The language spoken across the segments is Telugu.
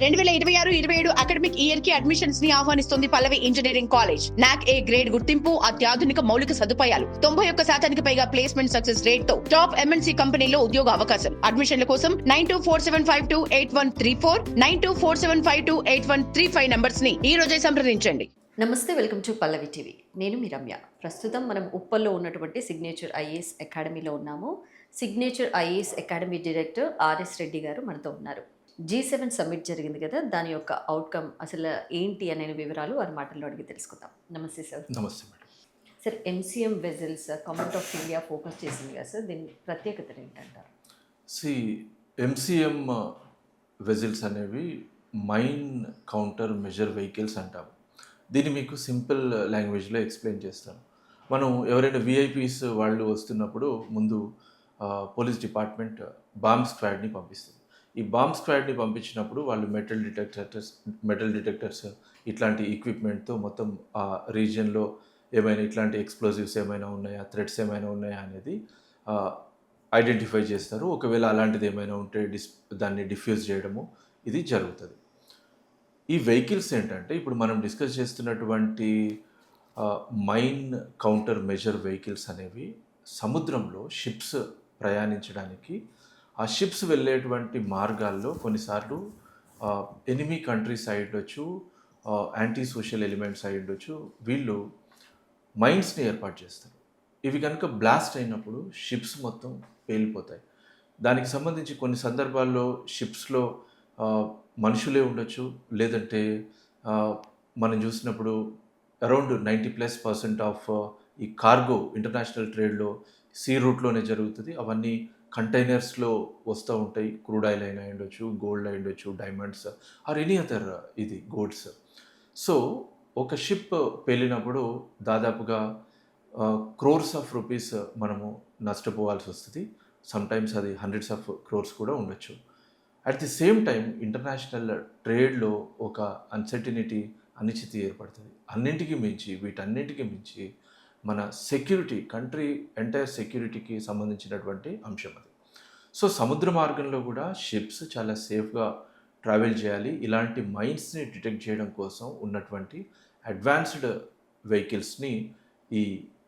2026-27 అకాడమిక్ ఇయర్ కి అడ్మిషన్స్ ని ఆహ్వానిస్తుంది పల్లవి ఇంజనీరింగ్ కాలేజ్. నాక్ ఏ గ్రేడ్ గుర్తింపు, అత్యాధునిక మౌలిక సదుపాయాలు, 91% పైగా ప్లేస్మెంట్ సక్సెస్ రేట్ తో టాప్ ఎంఎన్సీ కంపెనీలో ఉద్యోగ అవకాశం. అడ్మిషన్ల కోసం 9247528134, 9247528135 నంబర్స్ ని ఈ రోజే సంప్రదించండి. నమస్తే, వెల్కమ్ టు పల్లవి టీవీ. నేను మీ రమ్య. ప్రస్తుతం మనం ఉప్పల్లో ఉన్నటువంటి సిగ్నేచర్ ఐఏఎస్ అకాడమీలో ఉన్నాము. Signature IAS academy director RS Reddy గారు మనతో ఉన్నారు. G7 సమ్మిట్ జరిగింది కదా, దాని యొక్క అవుట్కమ్ అసలు ఏంటి అనే వివరాలు వారి మాటల్లో అడిగి తెలుసుకుందాం. నమస్తే సార్. నమస్తే madam. Sir, MCM vessels government of India focus చేసింది కదా సార్, దీని ప్రత్యేకత ఏంటంటారు? ఎంసీఎం వెజిల్స్ అనేవి మైన్ కౌంటర్ మెజర్ వెహికల్స్ అంటాము. దీన్ని మీకు సింపుల్ లాంగ్వేజ్లో ఎక్స్ప్లెయిన్ చేస్తాను. మనం ఎవరైనా విఐపీస్ వాళ్ళు వస్తున్నప్పుడు ముందు పోలీస్ డిపార్ట్మెంట్ బాంబ్ స్క్వాడ్ని పంపిస్తుంది. ఈ బాంబ్ స్క్వాడ్ని పంపించినప్పుడు వాళ్ళు మెటల్ డిటెక్టర్స్ ఇట్లాంటి ఎక్విప్మెంట్తో మొత్తం ఆ రీజియన్లో ఏమైనా ఇట్లాంటి ఎక్స్ప్లోజివ్స్ ఏమైనా ఉన్నాయా, థ్రెట్స్ ఏమైనా ఉన్నాయా అనేది ఐడెంటిఫై చేస్తారు. ఒకవేళ అలాంటిది ఏమైనా ఉంటే దాన్ని డిఫ్యూజ్ చేయడము ఇది జరుగుతుంది. ఈ వెహికల్స్ ఏంటంటే ఇప్పుడు మనం డిస్కస్ చేస్తున్నటువంటి మైన్ కౌంటర్ మెజర్ వెహికల్స్ అనేవి సముద్రంలో షిప్స్ ప్రయాణించడానికి ఆ షిప్స్ వెళ్ళేటువంటి మార్గాల్లో కొన్నిసార్లు ఎనిమీ కంట్రీస్ అయి ఉండొచ్చు, యాంటీ సోషల్ ఎలిమెంట్స్ అయి ఉండొచ్చు, వీళ్ళు మైన్స్ని ఏర్పాటు చేస్తారు. ఇవి కనుక బ్లాస్ట్ అయినప్పుడు షిప్స్ మొత్తం పేలిపోతాయి. దానికి సంబంధించి కొన్ని సందర్భాల్లో షిప్స్లో మనుషులే ఉండొచ్చు, లేదంటే మనం చూసినప్పుడు అరౌండ్ 90+% ఆఫ్ ఈ కార్గో ఇంటర్నేషనల్ ట్రేడ్లో సీ రూట్లోనే జరుగుతుంది. అవన్నీ కంటైనర్స్లో వస్తూ ఉంటాయి. క్రూడ్ ఆయిల్ అయినా ఉండొచ్చు, గోల్డ్ అయి ఉండొచ్చు, డైమండ్స్ ఆర్ ఎనీ అదర్ ఇది గోల్డ్స్. సో ఒక షిప్ పేలినప్పుడు దాదాపుగా క్రోర్స్ ఆఫ్ రూపీస్ మనము నష్టపోవాల్సి వస్తుంది. సమ్టైమ్స్ అది హండ్రెడ్స్ ఆఫ్ క్రోర్స్ కూడా ఉండొచ్చు. At the same time international ట్రేడ్లో ఒక అన్సర్టినిటీ, అనిశ్చితి ఏర్పడుతుంది. వీటన్నింటికి మించి మన సెక్యూరిటీ, కంట్రీ ఎంటైర్ సెక్యూరిటీకి సంబంధించినటువంటి అంశం అది. సో సముద్ర మార్గంలో కూడా షిప్స్ చాలా సేఫ్గా ట్రావెల్ చేయాలి. ఇలాంటి మైన్స్ని డిటెక్ట్ చేయడం కోసం ఉన్నటువంటి అడ్వాన్స్డ్ వెహికల్స్ని ఈ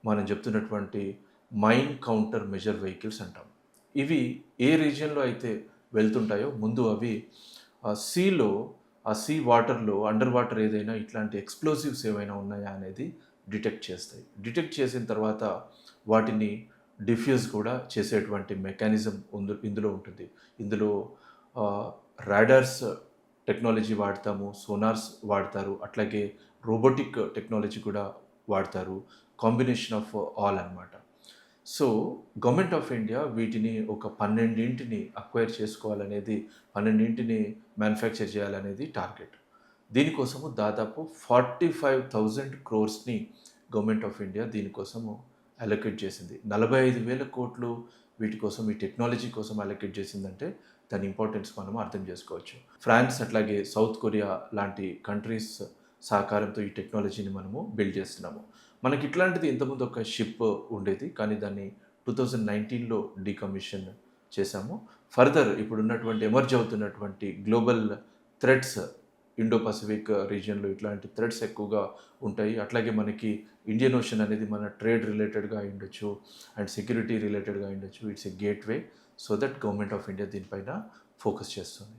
మనం చెప్తున్నటువంటి మైన్ కౌంటర్ మెజర్ వెహికల్స్ అంటాం. ఇవి ఏ రీజియన్లో అయితే వెళ్తుంటాయో ముందు అవి సీలో, ఆ సీ వాటర్లో, అండర్ వాటర్ ఏదైనా ఇట్లాంటి ఎక్స్ప్లోజివ్స్ ఏమైనా ఉన్నాయా అనేది డిటెక్ట్ చేస్తాయి. డిటెక్ట్ చేసిన తర్వాత వాటిని డిఫ్యూజ్ కూడా చేసేటువంటి మెకానిజం ఇందులో ఉంటుంది. ఇందులో రాడార్స్ టెక్నాలజీ వాడతాము, సోనార్స్ వాడతారు, అట్లాగే రోబోటిక్ టెక్నాలజీ కూడా వాడతారు. కాంబినేషన్ ఆఫ్ ఆల్ అన్నమాట. సో గవర్నమెంట్ ఆఫ్ ఇండియా వీటిని ఒక 12 అక్వైర్ చేసుకోవాలనేది, 12 మ్యానుఫ్యాక్చర్ చేయాలనేది టార్గెట్. దీనికోసము దాదాపు 45,000 crores గవర్నమెంట్ ఆఫ్ ఇండియా దీనికోసము అలొకేట్ చేసింది. 45,000 కోట్లు వీటి కోసం, ఈ టెక్నాలజీ కోసం అలొకేట్ చేసిందంటే దాని ఇంపార్టెన్స్ మనం అర్థం చేసుకోవచ్చు. ఫ్రాన్స్ అట్లాగే సౌత్ కొరియా లాంటి కంట్రీస్ సహకారంతో ఈ టెక్నాలజీని మనము బిల్డ్ చేస్తున్నాము. మనకి ఇట్లాంటిది ఇంతకుముందు ఒక షిప్ ఉండేది, కానీ దాన్ని 2019లో డీకమిషన్ చేశాము. ఫర్దర్ ఇప్పుడు ఉన్నటువంటి ఎమర్జ్ అవుతున్నటువంటి గ్లోబల్ థ్రెట్స్, ఇండో పసిఫిక్ రీజియన్లో ఇట్లాంటి థ్రెట్స్ ఎక్కువగా ఉంటాయి. అట్లాగే మనకి ఇండియన్ ఓషన్ అనేది మన ట్రేడ్ రిలేటెడ్గా ఉండొచ్చు అండ్ సెక్యూరిటీ రిలేటెడ్గా ఉండొచ్చు. It's a gateway. So that government of India దీనిపైన ఫోకస్ చేస్తుంది.